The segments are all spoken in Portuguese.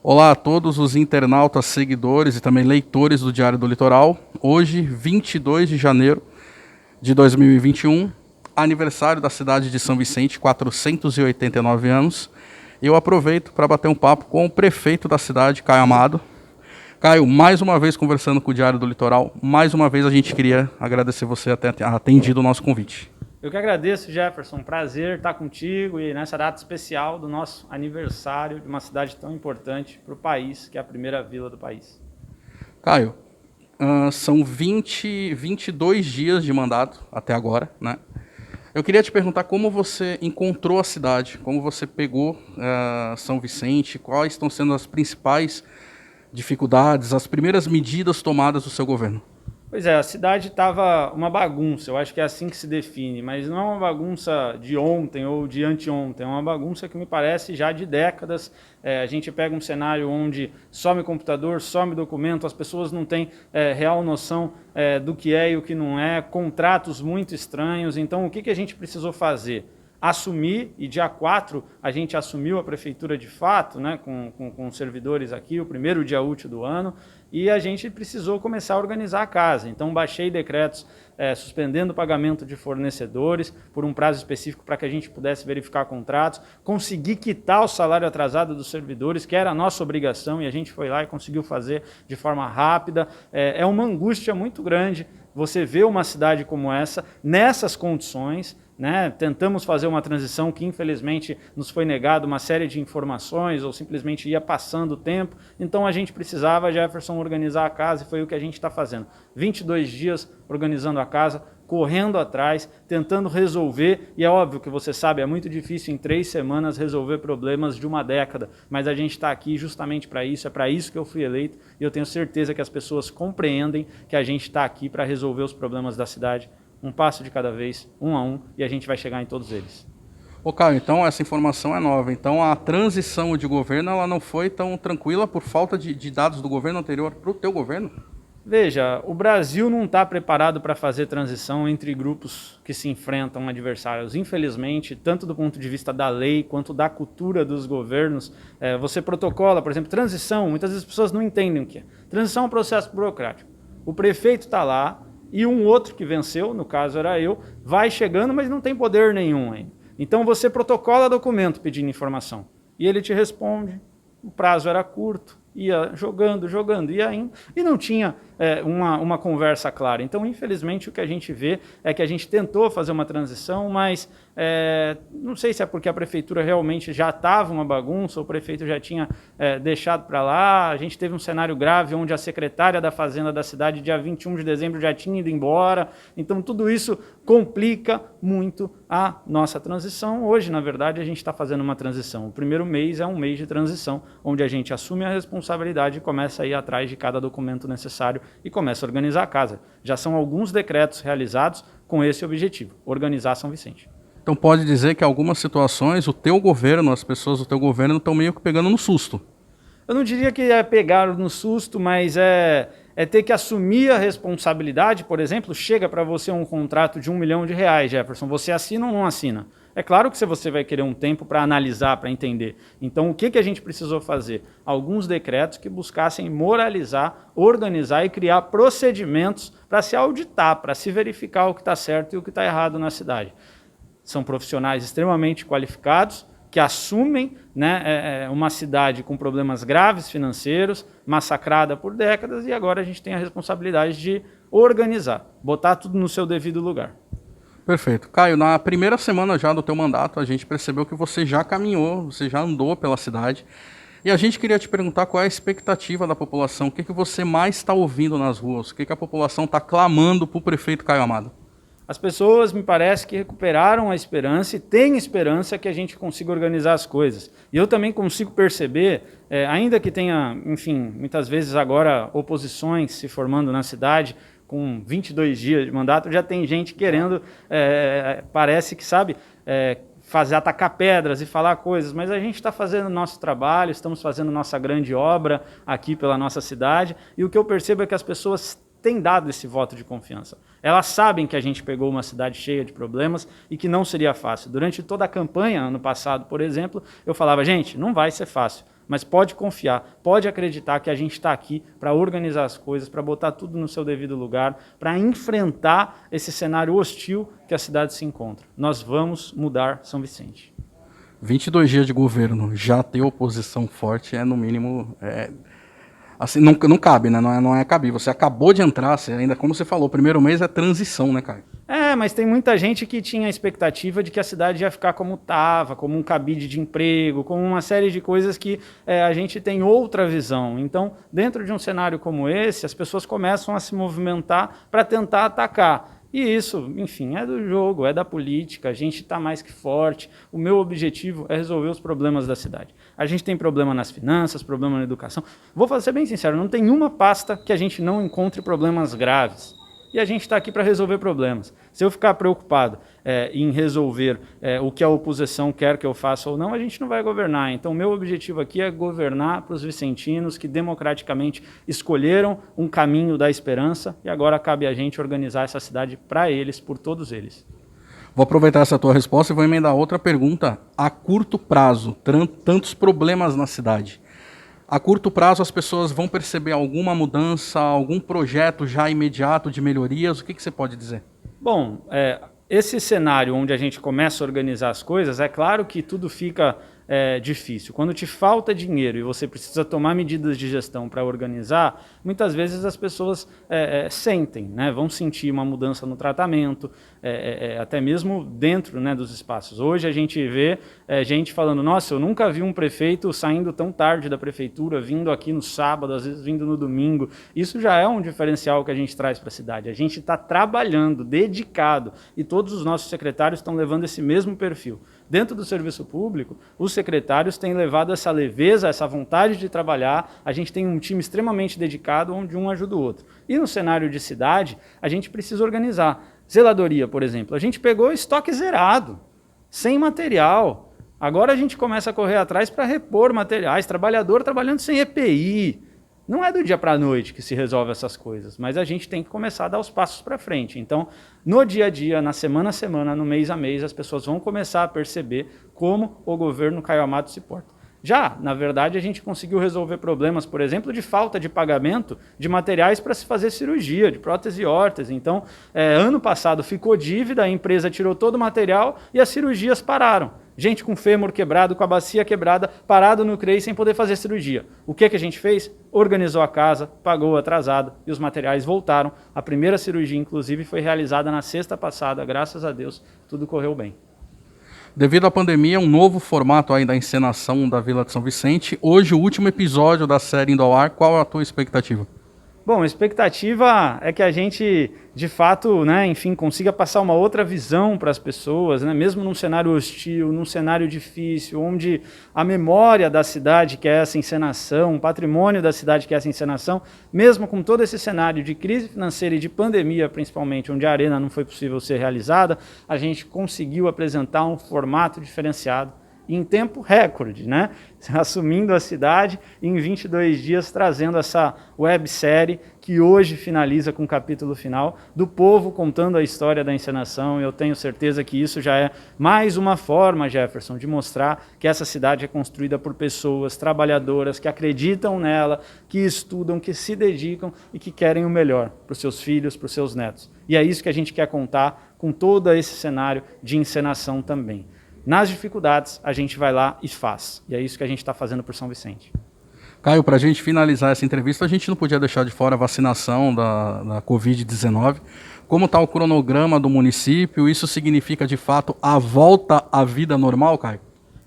Olá a todos os internautas, seguidores e também leitores do Diário do Litoral. Hoje, 22 de janeiro de 2021, aniversário da cidade de São Vicente, 489 anos. Eu aproveito para bater um papo com o prefeito da cidade, Caio Amado. Caio, mais uma vez conversando com o Diário do Litoral, mais uma vez a gente queria agradecer você ter atendido o nosso convite. Eu que agradeço, Jefferson. Um prazer estar contigo e nessa data especial do nosso aniversário de uma cidade tão importante para o país, que é a primeira vila do país. Caio, são 22 dias de mandato até agora, né? Eu queria te perguntar como você encontrou a cidade, como você pegou São Vicente, quais estão sendo as principais dificuldades, as primeiras medidas tomadas do seu governo. Pois é, a cidade estava uma bagunça, eu acho que é assim que se define, mas não é uma bagunça de ontem ou de anteontem, é uma bagunça que me parece já de décadas. A gente pega um cenário onde some computador, some documento, as pessoas não têm real noção do que é e o que não é, contratos muito estranhos. Então, o que a gente precisou fazer? Assumir, e dia 4 a gente assumiu a prefeitura de fato, né, com os servidores aqui, o primeiro dia útil do ano, e a gente precisou começar a organizar a casa. Então baixei decretos suspendendo o pagamento de fornecedores por um prazo específico para que a gente pudesse verificar contratos, consegui quitar o salário atrasado dos servidores, que era a nossa obrigação, e a gente foi lá e conseguiu fazer de forma rápida. É uma angústia muito grande você ver uma cidade como essa, nessas condições, né? Tentamos fazer uma transição que infelizmente nos foi negado uma série de informações ou simplesmente ia passando o tempo, então a gente precisava, Jefferson, organizar a casa e foi o que a gente está fazendo. 22 dias organizando a casa, correndo atrás, tentando resolver, e é óbvio que você sabe, é muito difícil em 3 semanas resolver problemas de uma década, mas a gente está aqui justamente para isso, é para isso que eu fui eleito, e eu tenho certeza que as pessoas compreendem que a gente está aqui para resolver os problemas da cidade, um passo de cada vez, um a um, e a gente vai chegar em todos eles. Ô Caio, então essa informação é nova, então a transição de governo ela não foi tão tranquila por falta de dados do governo anterior para o teu governo? Veja, o Brasil não está preparado para fazer transição entre grupos que se enfrentam adversários. Infelizmente, tanto do ponto de vista da lei quanto da cultura dos governos, você protocola, por exemplo, transição, muitas vezes as pessoas não entendem o que é. Transição é um processo burocrático. O prefeito está lá e um outro que venceu, no caso era eu, vai chegando, mas não tem poder nenhum ainda. Então você protocola documento pedindo informação e ele te responde, o prazo era curto, ia jogando, ia indo, e não tinha uma conversa clara. Então, infelizmente, o que a gente vê é que a gente tentou fazer uma transição, mas não sei se é porque a prefeitura realmente já estava uma bagunça, o prefeito já tinha deixado para lá, a gente teve um cenário grave onde a secretária da Fazenda da cidade, dia 21 de dezembro, já tinha ido embora, então tudo isso complica muito a nossa transição. Hoje, na verdade, a gente está fazendo uma transição. O primeiro mês é um mês de transição, onde a gente assume a responsabilidade e começa a ir atrás de cada documento necessário e começa a organizar a casa. Já são alguns decretos realizados com esse objetivo, organizar São Vicente. Então pode dizer que em algumas situações o teu governo, as pessoas do teu governo estão meio que pegando no susto. Eu não diria que é pegar no susto, mas é ter que assumir a responsabilidade. Por exemplo, chega para você um contrato de R$1 milhão, Jefferson, você assina ou não assina? É claro que você vai querer um tempo para analisar, para entender. Então, o que a gente precisou fazer? Alguns decretos que buscassem moralizar, organizar e criar procedimentos para se auditar, para se verificar o que está certo e o que está errado na cidade. São profissionais extremamente qualificados, que assumem, né, uma cidade com problemas graves financeiros, massacrada por décadas, e agora a gente tem a responsabilidade de organizar, botar tudo no seu devido lugar. Perfeito. Caio, na primeira semana já do teu mandato, a gente percebeu que você já caminhou, você já andou pela cidade. E a gente queria te perguntar qual é a expectativa da população, o que você mais está ouvindo nas ruas, o que a população está clamando para o prefeito Caio Amado. As pessoas, me parece, que recuperaram a esperança e têm esperança que a gente consiga organizar as coisas. E eu também consigo perceber, ainda que tenha, enfim, muitas vezes agora oposições se formando na cidade, com 22 dias de mandato, já tem gente querendo, parece que sabe, atacar pedras e falar coisas, mas a gente está fazendo o nosso trabalho, estamos fazendo nossa grande obra aqui pela nossa cidade, e o que eu percebo é que as pessoas têm dado esse voto de confiança. Elas sabem que a gente pegou uma cidade cheia de problemas e que não seria fácil. Durante toda a campanha, ano passado, por exemplo, eu falava, gente, não vai ser fácil, mas pode confiar, pode acreditar que a gente está aqui para organizar as coisas, para botar tudo no seu devido lugar, para enfrentar esse cenário hostil que a cidade se encontra. Nós vamos mudar São Vicente. 22 dias de governo, já ter oposição forte no mínimo... Assim, não cabe, né? Não é cabível. Você acabou de entrar, você ainda, como você falou, o primeiro mês é transição, né, Caio? Mas tem muita gente que tinha a expectativa de que a cidade ia ficar como estava, como um cabide de emprego, como uma série de coisas que a gente tem outra visão. Então, dentro de um cenário como esse, as pessoas começam a se movimentar para tentar atacar. E isso, enfim, é do jogo, é da política, a gente está mais que forte. O meu objetivo é resolver os problemas da cidade. A gente tem problema nas finanças, problema na educação. Vou ser bem sincero, não tem uma pasta que a gente não encontre problemas graves. E a gente está aqui para resolver problemas. Se eu ficar preocupado em resolver o que a oposição quer que eu faça ou não, a gente não vai governar. Então, o meu objetivo aqui é governar para os vicentinos que democraticamente escolheram um caminho da esperança e agora cabe a gente organizar essa cidade para eles, por todos eles. Vou aproveitar essa tua resposta e vou emendar outra pergunta. A curto prazo, tantos problemas na cidade. A curto prazo, as pessoas vão perceber alguma mudança, algum projeto já imediato de melhorias? O que você pode dizer? Bom, esse cenário onde a gente começa a organizar as coisas, é claro que tudo fica difícil. Quando te falta dinheiro e você precisa tomar medidas de gestão para organizar, muitas vezes as pessoas sentem, né? Vão sentir uma mudança no tratamento, até mesmo dentro, né, dos espaços. Hoje a gente vê gente falando, nossa, eu nunca vi um prefeito saindo tão tarde da prefeitura, vindo aqui no sábado, às vezes vindo no domingo. Isso já é um diferencial que a gente traz para a cidade. A gente está trabalhando, dedicado, e todos os nossos secretários estão levando esse mesmo perfil. Dentro do serviço público, os secretários têm levado essa leveza, essa vontade de trabalhar. A gente tem um time extremamente dedicado, onde um ajuda o outro. E no cenário de cidade, a gente precisa organizar. Zeladoria, por exemplo, a gente pegou estoque zerado, sem material. Agora a gente começa a correr atrás para repor materiais, trabalhador trabalhando sem EPI. Não é do dia para a noite que se resolve essas coisas, mas a gente tem que começar a dar os passos para frente. Então, no dia a dia, na semana a semana, no mês a mês, as pessoas vão começar a perceber como o governo Caio Amado se porta. Já, na verdade, a gente conseguiu resolver problemas, por exemplo, de falta de pagamento de materiais para se fazer cirurgia, de prótese e órtese. Então, ano passado ficou dívida, a empresa tirou todo o material e as cirurgias pararam. Gente com fêmur quebrado, com a bacia quebrada, parado no CREI sem poder fazer cirurgia. O que a gente fez? Organizou a casa, pagou atrasado e os materiais voltaram. A primeira cirurgia, inclusive, foi realizada na sexta passada. Graças a Deus, tudo correu bem. Devido à pandemia, um novo formato aí da encenação da Vila de São Vicente. Hoje, o último episódio da série indo ao ar. Qual é a tua expectativa? Bom, a expectativa é que a gente, de fato, né, enfim, consiga passar uma outra visão para as pessoas, né, mesmo num cenário hostil, num cenário difícil, onde a memória da cidade que é essa encenação, o patrimônio da cidade que é essa encenação, mesmo com todo esse cenário de crise financeira e de pandemia, principalmente, onde a arena não foi possível ser realizada, a gente conseguiu apresentar um formato diferenciado em tempo recorde, né? Assumindo a cidade em 22 dias, trazendo essa websérie que hoje finaliza com o capítulo final do povo contando a história da encenação. Eu tenho certeza que isso já é mais uma forma, Jefferson, de mostrar que essa cidade é construída por pessoas trabalhadoras que acreditam nela, que estudam, que se dedicam e que querem o melhor para os seus filhos, para os seus netos. E é isso que a gente quer contar com todo esse cenário de encenação também. Nas dificuldades, a gente vai lá e faz. E é isso que a gente está fazendo por São Vicente. Caio, para a gente finalizar essa entrevista, a gente não podia deixar de fora a vacinação da Covid-19. Como está o cronograma do município? Isso significa, de fato, a volta à vida normal, Caio?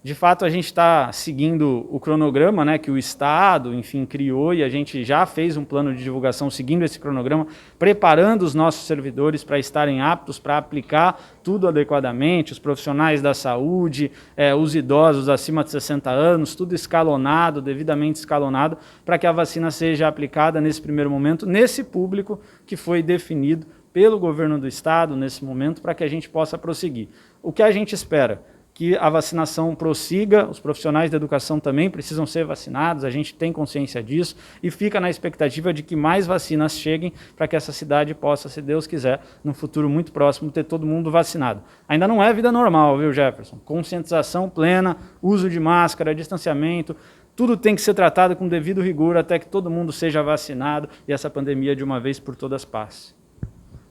De fato, a gente está seguindo o cronograma, né, que o Estado, enfim, criou, e a gente já fez um plano de divulgação seguindo esse cronograma, preparando os nossos servidores para estarem aptos para aplicar tudo adequadamente, os profissionais da saúde, os idosos acima de 60 anos, tudo escalonado, devidamente escalonado, para que a vacina seja aplicada nesse primeiro momento, nesse público que foi definido pelo governo do Estado nesse momento, para que a gente possa prosseguir. O que a gente espera? Que a vacinação prossiga, os profissionais da educação também precisam ser vacinados, a gente tem consciência disso e fica na expectativa de que mais vacinas cheguem para que essa cidade possa, se Deus quiser, no futuro muito próximo, ter todo mundo vacinado. Ainda não é vida normal, viu, Jefferson? Conscientização plena, uso de máscara, distanciamento, Tudo tem que ser tratado com devido rigor até que todo mundo seja vacinado e essa pandemia de uma vez por todas passe.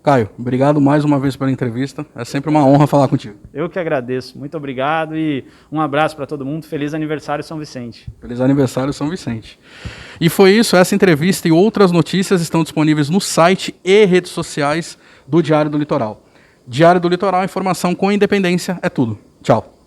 Caio, obrigado mais uma vez pela entrevista. É sempre uma honra falar contigo. Eu que agradeço. Muito obrigado e um abraço para todo mundo. Feliz aniversário, São Vicente. Feliz aniversário, São Vicente. E foi isso. Essa entrevista e outras notícias estão disponíveis no site e redes sociais do Diário do Litoral. Diário do Litoral, informação com independência é tudo. Tchau.